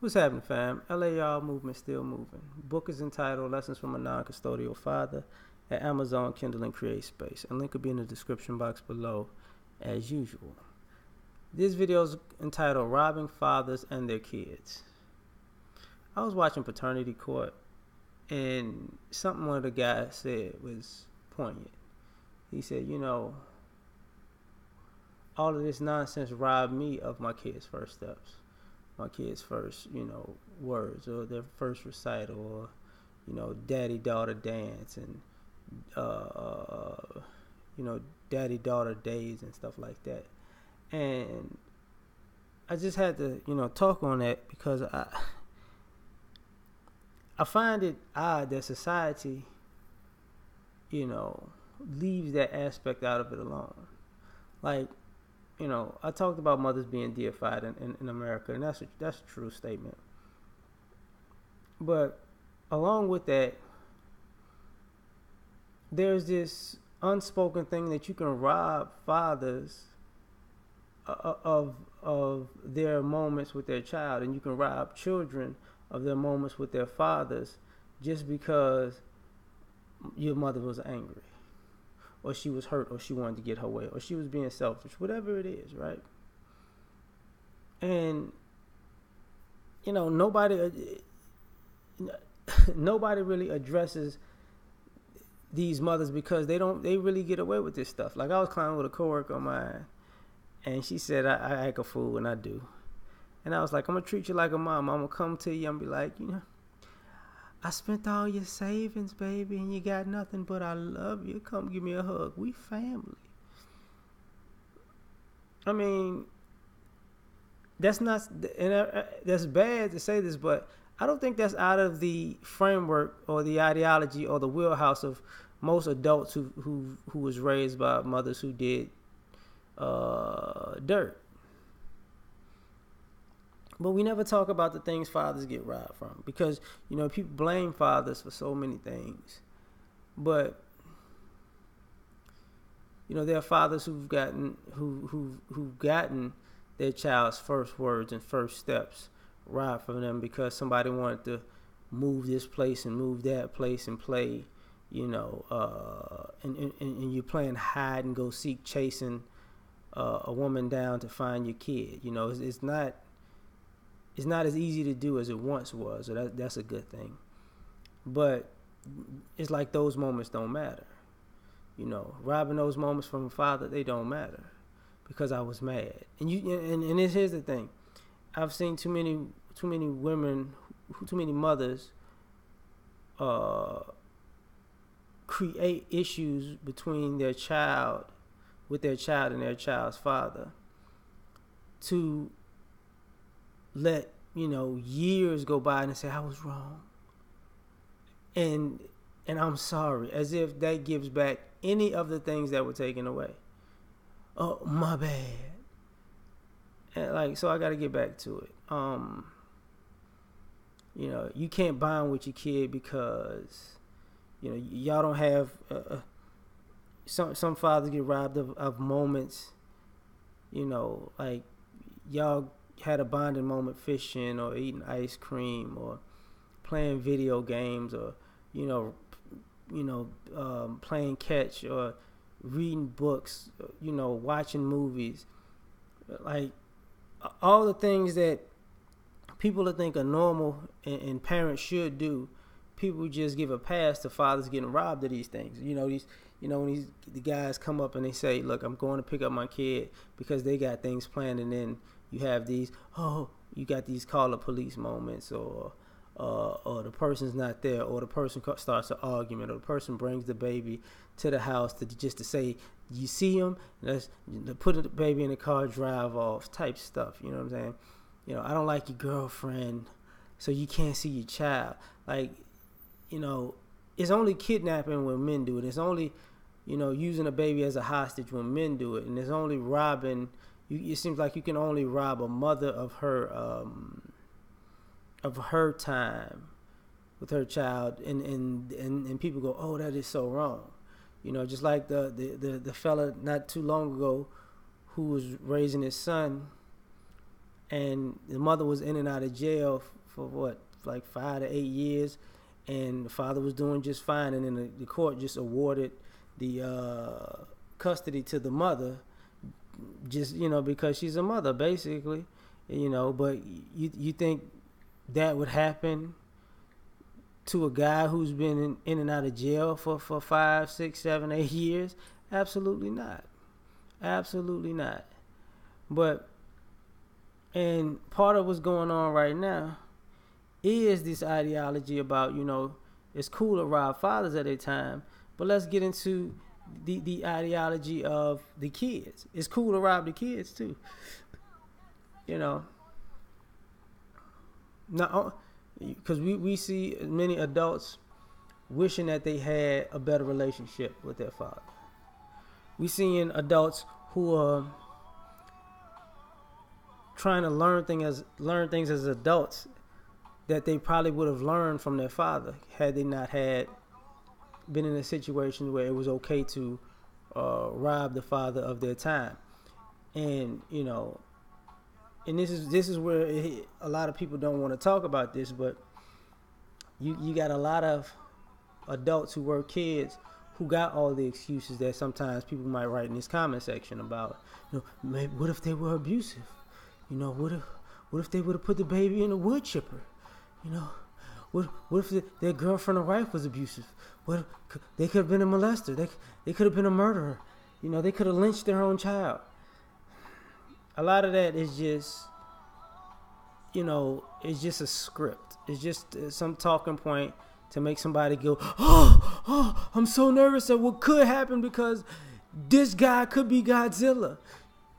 What's happening, fam? L.A.R movement still moving. Book is entitled Lessons from a Non-Custodial Father at Amazon, Kindle, and Create Space. And link will be in the description box below as usual. This video is entitled Robbing Fathers and Their Kids. I was watching Paternity Court, and something one of the guys said was poignant. He said, all of this nonsense robbed me of my kids' first steps, my kids' first, words, or their first recital, or, daddy-daughter dance, and, daddy-daughter days and stuff like that. And I just had to, talk on that because I find it odd that society, leaves that aspect out of it alone. Like, I talked about mothers being deified in America, and that's a true statement. But along with that, there's this unspoken thing that you can rob fathers of their moments with their child, and you can rob children of their moments with their fathers just because your mother was angry, or she was hurt, or she wanted to get her way, or she was being selfish, whatever it is, right? And nobody really addresses these mothers because they really get away with this stuff. Like, I was climbing with a coworker of mine, and she said I act a fool, and I do. And I was like, I'm gonna treat you like a mom. I'm gonna come to you and be like, I spent all your savings, baby, and you got nothing, but I love you. Come give me a hug. We family. I mean, that's not, and that's bad to say this, but I don't think that's out of the framework or the ideology or the wheelhouse of most adults who was raised by mothers who did dirt. But we never talk about the things fathers get robbed from, because people blame fathers for so many things, but there are fathers who've gotten their child's first words and first steps robbed from them because somebody wanted to move this place and move that place and play, and you're playing hide and go seek, chasing a woman down to find your kid. It's not as easy to do as it once was, so that's a good thing. But it's like those moments don't matter. Robbing those moments from a father, they don't matter because I was mad. And here's the thing: I've seen too many women, too many mothers, create issues between their child, with their child and their child's father, to let years go by and say I was wrong, and I'm sorry, as if that gives back any of the things that were taken away. Oh, my bad. And so I got to get back to it. You can't bond with your kid because y'all don't have some fathers get robbed of moments, like y'all had a bonding moment fishing or eating ice cream or playing video games or playing catch or reading books, watching movies, like all the things that people think are normal and parents should do. People just give a pass to fathers getting robbed of these things. When the guys come up and they say, look, I'm going to pick up my kid because they got things planned, and then you have these, you got these call the police moments, or the person's not there, or the person starts an argument, or the person brings the baby to the house just to say, you see him, let's put the baby in the car, drive off, type stuff. You know what I'm saying? I don't like your girlfriend, so you can't see your child. It's only kidnapping when men do it. It's only, using a baby as a hostage when men do it. And it's only robbing. It seems like you can only rob a mother of her time with her child, and people go, oh, that is so wrong. Just like the fella not too long ago who was raising his son and the mother was in and out of jail for what, like 5 to 8 years, and the father was doing just fine, and then the court just awarded the custody to the mother, just because she's a mother, basically, But you think that would happen to a guy who's been in and out of jail for 5, 6, 7, 8 years? Absolutely not. Absolutely not. But, and part of what's going on right now is this ideology about, it's cool to rob fathers at a time, but let's get into the ideology of the kids. It's cool to rob the kids too. Now, because we see many adults wishing that they had a better relationship with their father. We seeing adults who are trying to learn things as adults that they probably would have learned from their father had they not been in a situation where it was okay to rob the father of their time. And and this is where a lot of people don't want to talk about this, but you got a lot of adults who were kids who got all the excuses that sometimes people might write in this comment section about. Maybe, what if they were abusive? What if they would have put the baby in a wood chipper? What if their girlfriend or wife was abusive? What, they could have been a molester. They could have been a murderer. They could have lynched their own child. A lot of that is just, it's just a script. It's just some talking point to make somebody go, oh, I'm so nervous of what could happen because this guy could be Godzilla.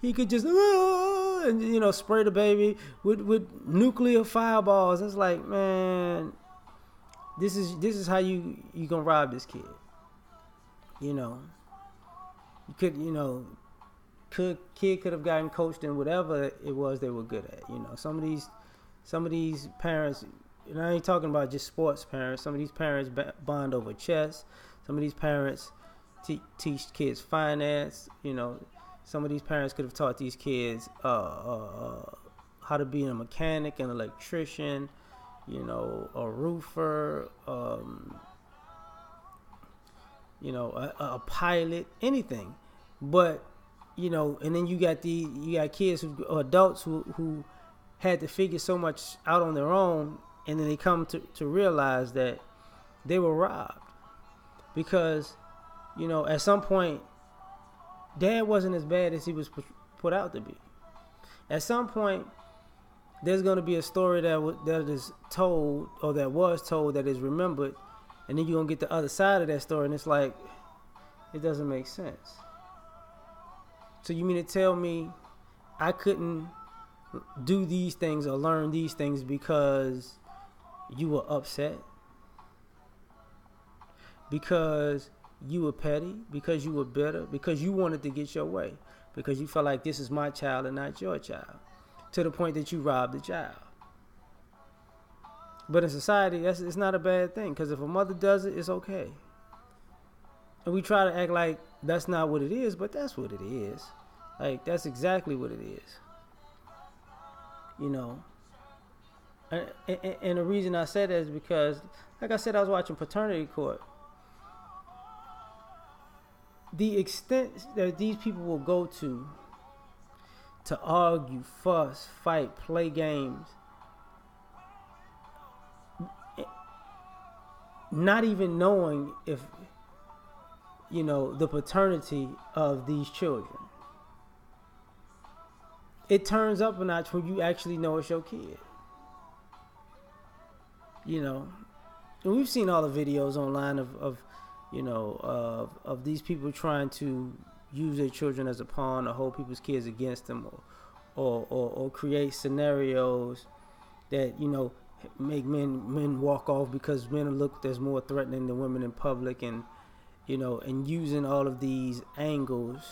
He could just, and spray the baby with nuclear fireballs. It's like, man, this is how you gonna rob this kid. You could, kid could have gotten coached in whatever it was they were good at. Some of these parents, I ain't talking about just sports parents. Some of these parents bond over chess. Some of these parents teach kids finance. Some of these parents could have taught these kids how to be a mechanic, an electrician, a roofer, a pilot, anything. But and then you got kids adults who had to figure so much out on their own, and then they come to realize that they were robbed because at some point dad wasn't as bad as he was put out to be. At some point there's going to be a story that is told, or that was told, that is remembered, and then you're going to get the other side of that story, and it's like, it doesn't make sense. So you mean to tell me I couldn't do these things or learn these things because you were upset? Because you were petty? Because you were bitter? Because you wanted to get your way? Because you felt like this is my child and not your child? To the point that you robbed the child. But in society, it's not a bad thing, because if a mother does it, it's okay. And we try to act like that's not what it is, but that's what it is. Like, that's exactly what it is. And the reason I say that is because, like I said, I was watching Paternity Court. The extent that these people will go to argue, fuss, fight, play games, not even knowing if the paternity of these children. It turns up a notch when you actually know it's your kid. And we've seen all the videos online of these people trying to use their children as a pawn to hold people's kids against them, or create scenarios that make men walk off because men are looked as more threatening than women in public, and using all of these angles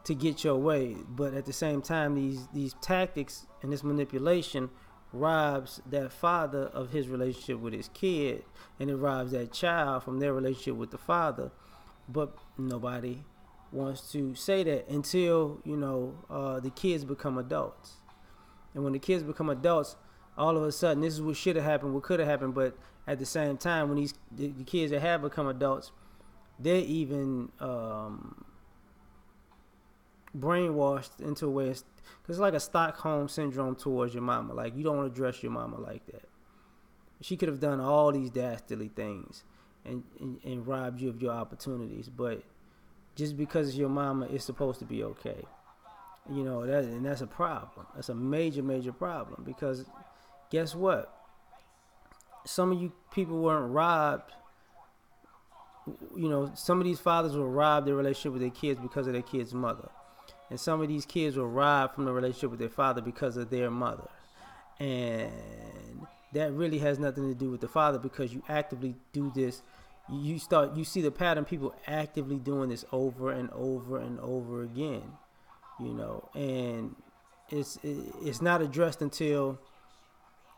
to get your way. But at the same time, these tactics and this manipulation robs that father of his relationship with his kid, and it robs that child from their relationship with the father. But nobody wants to say that until the kids become adults. And when the kids become adults, all of a sudden, this is what should have happened, what could have happened. But at the same time, when the kids that have become adults, they're even brainwashed into a way, because it's like a Stockholm syndrome towards your mama. Like, you don't want to dress your mama like that. She could have done all these dastardly things and robbed you of your opportunities, but just because it's your mama, it's supposed to be okay. And that's a problem. That's a major, major problem, because guess what? Some of you people weren't robbed. Some of these fathers were robbed their relationship with their kids because of their kid's mother. And some of these kids were robbed from the relationship with their father because of their mother. And that really has nothing to do with the father, because you actively do this. You see the pattern, people actively doing this over and over and over again. And it's not addressed until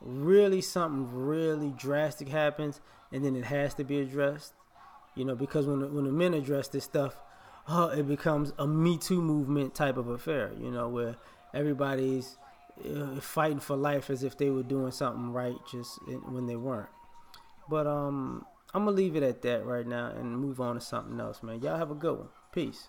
really something really drastic happens, and then it has to be addressed. Because when the men address this stuff, it becomes a Me Too movement type of affair. Where everybody's fighting for life as if they were doing something right, just when they weren't. But I'm gonna leave it at that right now and move on to something else, man. Y'all have a good one. Peace.